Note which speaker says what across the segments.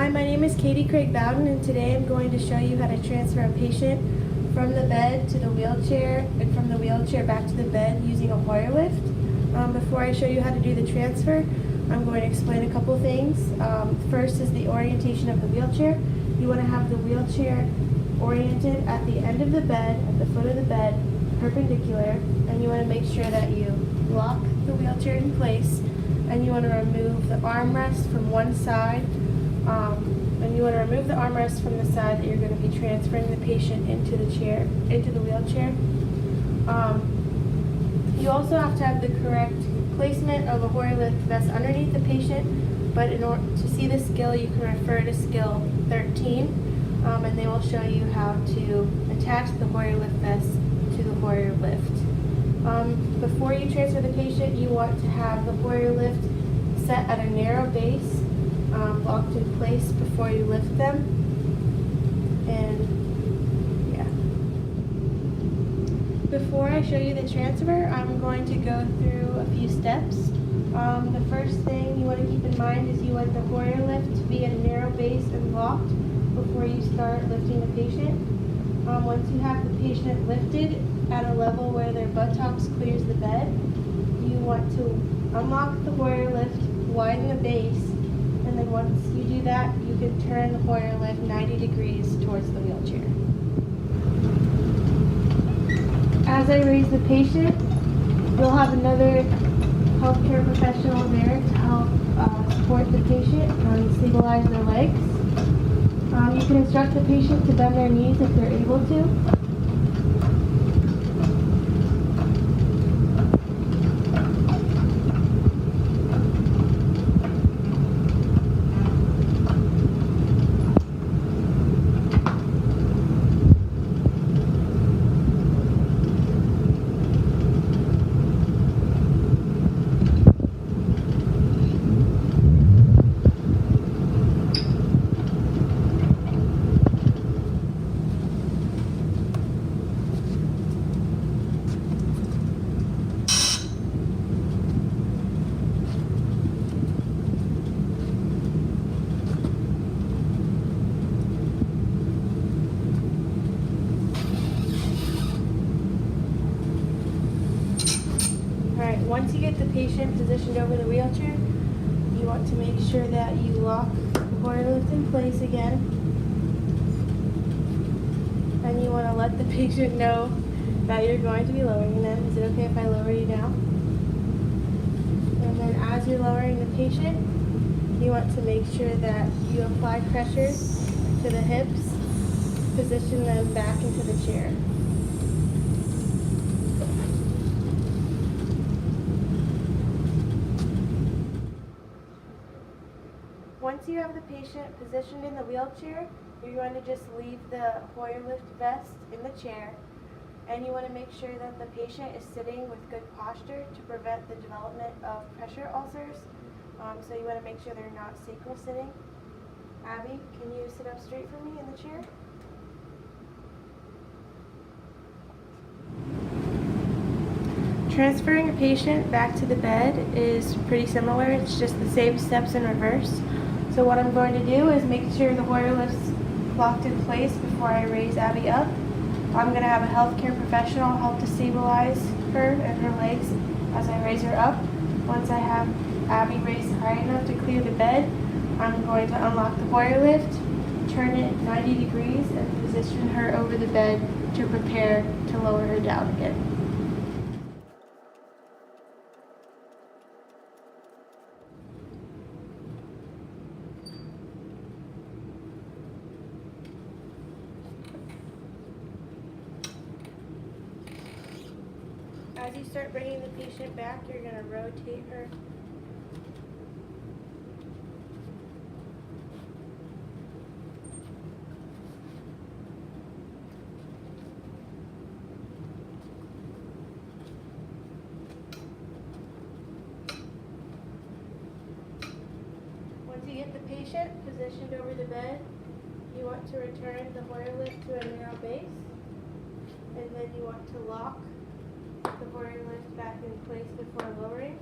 Speaker 1: Hi, my name is Craig-Bowden, and today I'm going to show you how to transfer a patient from the bed to the wheelchair and from the wheelchair back to the bed using a Hoyer lift. Before I show you how to do the transfer, I'm going to explain a couple things. First is the orientation of the wheelchair. You want to have the wheelchair oriented at the end of the bed, at the foot of the bed, perpendicular, and you want to make sure that you lock the wheelchair in place, and you want to remove the armrest from one side, and you want to remove the armrest from the side that you're going to be transferring the patient into the wheelchair. You also have to have the correct placement of a Hoyer lift vest underneath the patient, but in order to see the skill, you can refer to skill 13, and they will show you how to attach the Hoyer lift vest to the Hoyer lift. Before you transfer the patient, you want to have the Hoyer lift set at a narrow base, locked in place before you lift them. And yeah. Before I show you the transfer, I'm going to go through a few steps. The first thing you want to keep in mind is you want the Hoyer lift to be at a narrow base and locked before you start lifting the patient. Once you have the patient lifted at a level where their buttocks clears the bed, you want to unlock the Hoyer lift, widen the base, and then once you do that, you can turn the Hoyer lift 90 degrees towards the wheelchair. As I raise the patient, you'll have another healthcare professional there to help support the patient and stabilize their legs. You can instruct the patient to bend their knees if they're able to. Alright, once you get the patient positioned over the wheelchair, you want to make sure that you lock the Hoyer lift in place again. And you want to let the patient know that you're going to be lowering them. Is it okay if I lower you now? And then as you're lowering the patient, you want to make sure that you apply pressure to the hips, position them back into the chair. Once you have the patient positioned in the wheelchair, you're going to just leave the Hoyer lift vest in the chair, and you want to make sure that the patient is sitting with good posture to prevent the development of pressure ulcers. So you want to make sure they're not sacral sitting. Abby, can you sit up straight for me in the chair? Transferring a patient back to the bed is pretty similar. It's just the same steps in reverse. So what I'm going to do is make sure the Hoyer lift's locked in place before I raise Abby up. I'm going to have a healthcare professional help to stabilize her and her legs as I raise her up. Once I have Abby raised high enough to clear the bed, I'm going to unlock the Hoyer lift, turn it 90 degrees, and position her over the bed to prepare to lower her down again. As you start bringing the patient back, you're going to rotate her. Once you get the patient positioned over the bed, you want to return the Hoyer lift to a narrow base, and then you want to lock the Hoyer lift back in place before lowering.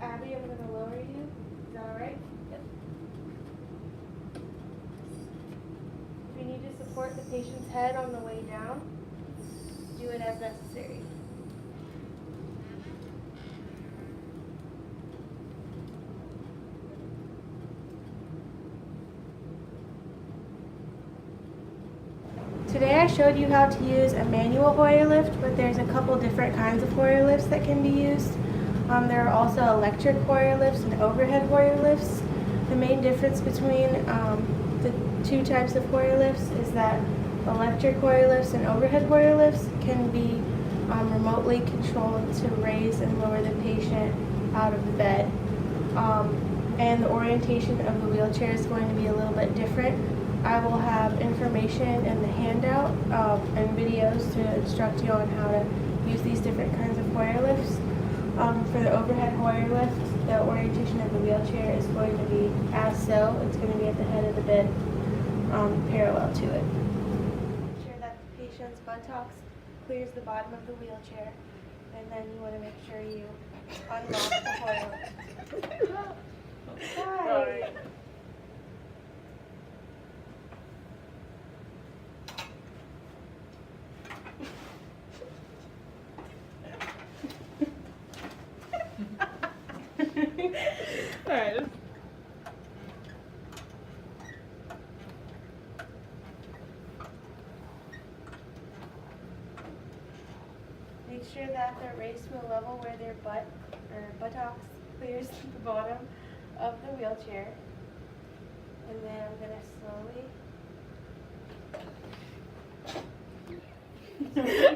Speaker 1: Abby, I'm going to lower you. Is that alright? Yep. support the patient's head on the way down. Do it as necessary. Today I showed you how to use a manual Hoyer lift, but there's a couple different kinds of Hoyer lifts that can be used. There are also electric Hoyer lifts and overhead Hoyer lifts. The main difference between the two types of Hoyer lifts is that electric Hoyer lifts and overhead Hoyer lifts can be remotely controlled to raise and lower the patient out of the bed. And the orientation of the wheelchair is going to be a little bit different. I will have information in the handout and videos to instruct you on how to use these different kinds of Hoyer lifts. For the overhead Hoyer lift, the orientation of the wheelchair is going to be as so. It's going to be at the head of the bed, parallel to it. Make sure that the patient's buttocks clears the bottom of the wheelchair, and then you want to make sure you unlock the Hoyer lift. Hi.
Speaker 2: All right.
Speaker 1: Make sure that they're raised to a level where their buttocks clears the bottom of the wheelchair. And then I'm going to slowly